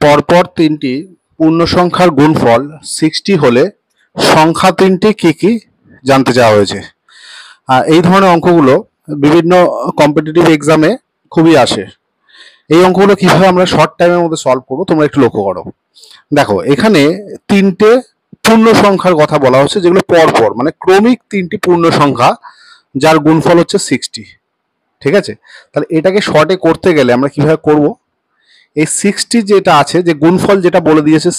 পরপর তিনটি পূর্ণ সংখ্যার গুণফল 60 হলে সংখ্যা তিনটি কি কি জানতে চাওয়া হয়েছে। এই ধরনের অঙ্কগুলো বিভিন্ন কম্পিটিটিভ এক্সামে খুবই আসে। এই অঙ্কগুলো কিভাবে আমরা শর্ট টাইমের মধ্যে সলভ করবো তোমরা একটু লক্ষ্য করো। দেখো এখানে তিনটে পূর্ণ সংখ্যার কথা বলা হচ্ছে, যেগুলো পরপর মানে ক্রমিক তিনটি পূর্ণ সংখ্যা যার গুণফল হচ্ছে 60। ঠিক আছে, তাহলে এটাকে শর্টে করতে গেলে আমরা কিভাবে করব, এই 60 যেটা আছে, যে গুণফল যেটা বলে দিয়েছে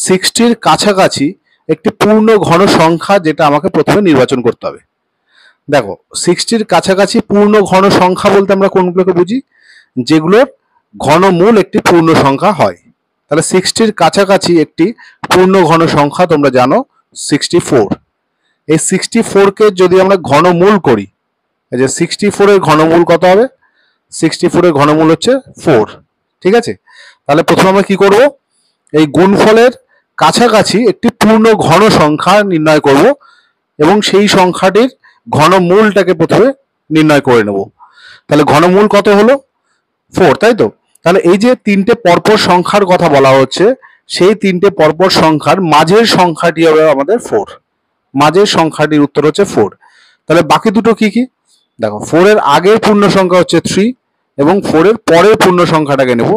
60-র কাছাকাছি একটি পূর্ণ ঘন সংখ্যা যেটা আমাকে প্রথমে নির্বাচন করতে হবে। দেখো 60-র কাছাকাছি পূর্ণ ঘন সংখ্যা বলতে আমরা কোনগুলোকে বুঝি, যেগুলোর ঘনমূল একটি পূর্ণ সংখ্যা হয়। তাহলে 60-র কাছাকাছি একটি পূর্ণ ঘন সংখ্যা তোমরা জানো 64। এই 64কে যদি আমরা ঘনমূল করি, এই যে 64 এর ঘনমূল কত হবে, 64 এর ঘনমূল হচ্ছে 4। ঠিক আছে, তাহলে প্রথমে আমরা কি করব, এই গুণফলের কাছাকাছি একটি পূর্ণ ঘন সংখ্যা নির্ণয় করব এবং সেই সংখ্যাটির ঘনমূলটাকে প্রথমে নির্ণয় করে নেব। তাহলে ঘনমূল কত হলো, 4, তাই তো। তাহলে এই যে তিনটে পরপর সংখ্যার কথা বলা হচ্ছে, সেই তিনটে পরপর সংখ্যার মাঝের সংখ্যাটি হবে আমাদের 4। মাঝের সংখ্যাটির উত্তর হচ্ছে 4। তাহলে বাকি দুটো কি কি, দেখো 4 এর আগের পূর্ণ সংখ্যা হচ্ছে 3 এবং 4 এর পরের পূর্ণ সংখ্যাটাকে নেব,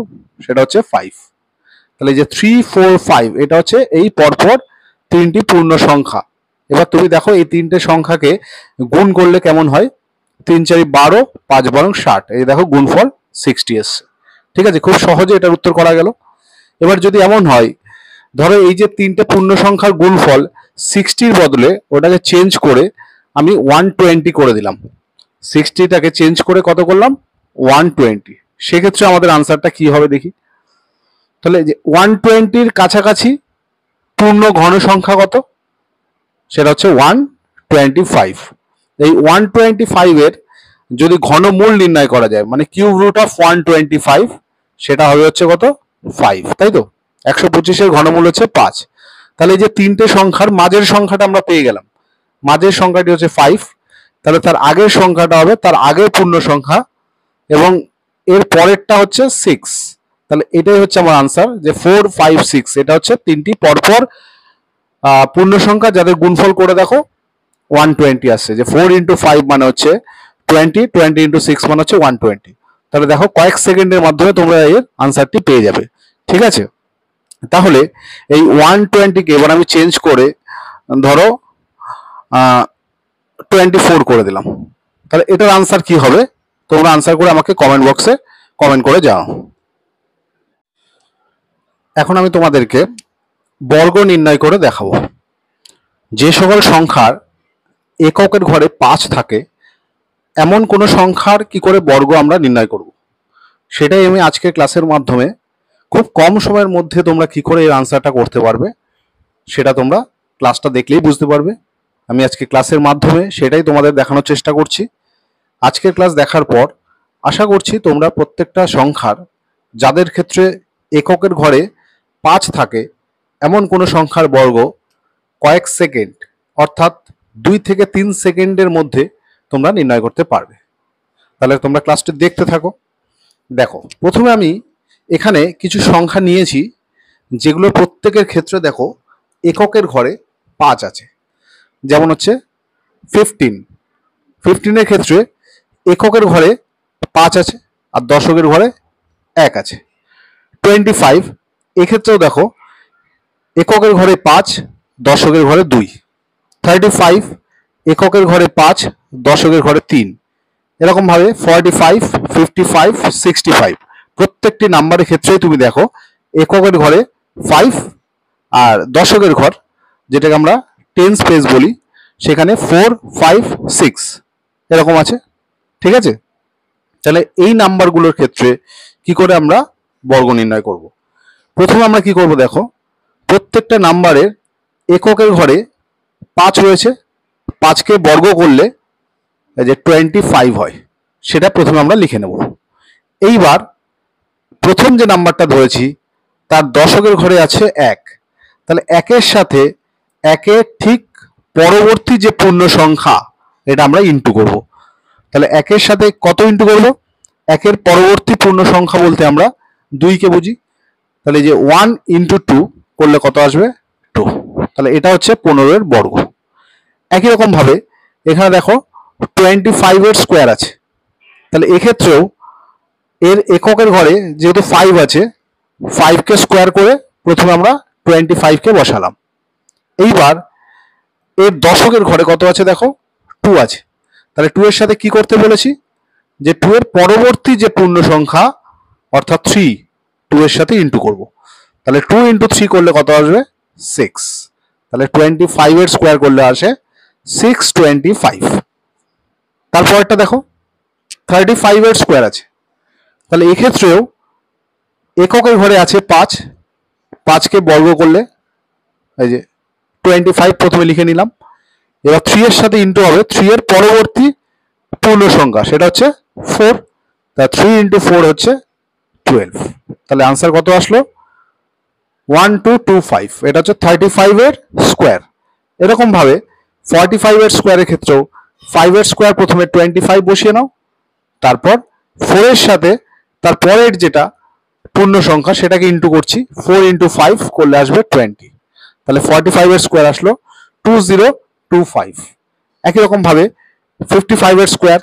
সেটা হচ্ছে 5। তাহলে যে 3, 4, 5 এটা হচ্ছে এই পরপর তিনটি পূর্ণ সংখ্যা। এবার তুমি দেখো এই তিনটে সংখ্যাকে গুণ করলে কেমন হয়, 3 4 12, 5 12 60, এই দেখো গুণফল 60 এসছে। ঠিক আছে, খুব সহজে এটার উত্তর করা গেল। এবার যদি এমন হয়, ধরো এই যে তিনটে পূর্ণ সংখ্যার গুণফল 60-র বদলে ওটাকে চেঞ্জ করে আমি 120 করে দিলাম, 60টাকে চেঞ্জ করে কত করলাম 120, সেক্ষেত্রে আমাদের আনসারটা কি হবে দেখি। তাহলে যে 120-র কাছাকাছি পূর্ণ ঘন সংখ্যা কত, সেটা হচ্ছে 125। এই 125 এর যদি ঘনমূল নির্ণয় করা যায়, মানে কিউব রুট অফ 125, সেটা হবে হচ্ছে কত 5, তাই তো। 125-এর ঘনমূল হচ্ছে 5। তাহলে এই যে তিনটে সংখ্যার মাঝের সংখ্যাটা আমরা পেয়ে গেলাম, মাঝের সংখ্যাটি হচ্ছে 5। তাহলে তার আগের সংখ্যাটা হবে তার আগের পূর্ণ সংখ্যা এবং এর পরেরটা হচ্ছে 6। তাহলে এটাই হচ্ছে আমার আনসার, যে 4, 5, 6 এটা হচ্ছে তিনটি পরপর পূর্ণ সংখ্যা যাদের গুণফল করে দেখো 120 আসছে। যে 4 × 5 মানে হচ্ছে 20, 20 × 6 মানে হচ্ছে 120। তাহলে দেখো কয়েক সেকেন্ডের মাধ্যমে তোমরা এর আনসারটি পেয়ে যাবে। ঠিক আছে, তাহলে এই 120-কে এবার আমি চেঞ্জ করে ধরো 24 করে দিলাম। তাহলে এটার আনসার কি হবে, তোমরা আনসার করে আমাকে কমেন্ট বক্সে কমেন্ট করে যাও। এখন আমি তোমাদেরকে বর্গ নির্ণয় করে দেখাবো। যে সকল সংখ্যার এককের ঘরে 5 থাকে এমন কোনো সংখ্যার কি করে বর্গ আমরা নির্ণয় করব, সেটাই আমি আজকের ক্লাসের মাধ্যমে খুব কম সময়ের মধ্যে তোমরা কি করে এর আনসারটা করতে পারবে সেটা তোমরা ক্লাসটা দেখলেই বুঝতে পারবে। আমি আজকে ক্লাসের মাধ্যমে সেটাই তোমাদের দেখানোর চেষ্টা করছি। আজকের ক্লাস দেখার পর আশা করছি তোমরা প্রত্যেকটা সংখ্যার, যাদের ক্ষেত্রে এককের ঘরে 5 থাকে এমন কোনো সংখ্যার বর্গ কয়েক সেকেন্ড অর্থাৎ 2 থেকে 3 সেকেন্ডের মধ্যে তোমরা নির্ণয় করতে পারবে। তাহলে তোমরা ক্লাসটি দেখতে থাকো। দেখো প্রথমে আমি এখানে কিছু সংখ্যা নিয়েছি, যেগুলো প্রত্যেকের ক্ষেত্রে দেখো এককের ঘরে 5 আছে। যেমন হচ্ছে 15-এর ক্ষেত্রে এককের ঘরে 5 আছে আর দশকের ঘরে 1 আছে। 25 এক্ষেত্রেও দেখো এককের ঘরে 5, দশকের ঘরে 2। 35 এককের ঘরে 5, দশকের ঘরে 3। এরকম ভাবে 45, 55, 65 প্রত্যেকটি নাম্বারের ক্ষেত্রেই তুমি দেখো এককের ঘরে 5 আর দশকের ঘর, যেটাকে আমরা 10 স্পেস বলি, সেখানে 4, 5, 6 এরকম আছে। ঠিক আছে, তাহলে এই নাম্বারগুলোর ক্ষেত্রে কি করে আমরা বর্গ নির্ণয় করব। প্রথমে আমরা কি করব, দেখো প্রত্যেকটা নাম্বারের এককের ঘরে 5 রয়েছে, 5কে বর্গ করলে যে 25 হয়, সেটা প্রথমে আমরা লিখে নেব। এইবার প্রথম যে নাম্বারটা ধরেছি তার দশকের ঘরে আছে 1, তাহলে 1-এর সাথে 1-এর ঠিক পরবর্তী যে পূর্ণ সংখ্যা এটা আমরা ইন্টু করব। তাহলে 1-এর সাথে কত ইন্টু করব, 1-এর পরবর্তী পূর্ণ সংখ্যা বলতে আমরা 2কে বুঝি। তাহলে এই যে 1 ইন্টু 2 করলে কত আসবে 2। তাহলে এটা হচ্ছে 15 এর বর্গ। একই রকম ভাবে এখানে দেখো 25 এর স্কোয়ার আছে, তাহলে এক্ষেত্রেও এর এককের ঘরে যেহেতু 5 আছে, 5 কে স্কোয়ার করে প্রথমে আমরা 25 কে বসালাম। এইবার এর দশকের ঘরে কত আছে দেখো 2 আছে, তাহলে 2 এর সাথে কি করতে বলেছি, যে 2 এর পরবর্তী যে পূর্ণ সংখ্যা অর্থাৎ 3, 2 এর সাথে ইন্টু করব। তাহলে 2 ইন্টু 3 করলে কত আসবে 6। তাহলে 25 এর স্কোয়ার করলে আসে 625। তারপরটা দেখো 35 এর স্কোয়ার আছে, তাহলে এক্ষেত্রেও এককের ঘরে আছে 5, 5 কে বর্গ করলে এই যে 25 প্রথমে লিখে নিলাম। এবার 3 এর সাথে ইন্টু হবে 3 এর পরবর্তী পূর্ণ সংখ্যা, সেটা হচ্ছে 4। তা 3 ইন্টু 4 হচ্ছে 12। তাহলে আনসার কত আসলো 1225। এটা হচ্ছে 35 এর স্কোয়ার। এরকম ভাবে 45 এর স্কোয়ারের ক্ষেত্রেও 5 এর স্কোয়ার প্রথমে 25 বসিয়ে নাও, তারপর 4 এর সাথে তার পরের যেটা পূর্ণ সংখ্যা সেটাকে ইন্টু করছি, 4 ইন্টু 5 করলে আসবে 20। তাহলে 45 এর স্কোয়ার আসলো 2025। একই রকম ভাবে 55 এর স্কোয়ার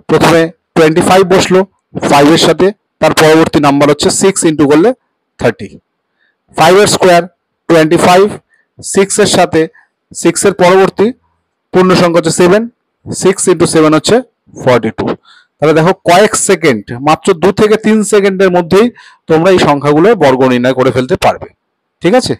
প্রথমে 25 বসলো, 5 এর সাথে তার পরবর্তী নাম্বার হচ্ছে 6 ইন্টু করলে 30। 5 এর স্কোয়ার 25, 6 এর সাথে 6 এর পরবর্তী পূর্ণ সংখ্যা হচ্ছে 7, 6 ইন্টু 7 হচ্ছে 42। তাহলে দেখো কয়েক সেকেন্ড, মাত্র 2 থেকে 3 সেকেন্ডের মধ্যেই তোমরা এই সংখ্যাগুলোর বর্গ নির্ণয় করে ফেলতে পারবে। ঠিক আছে।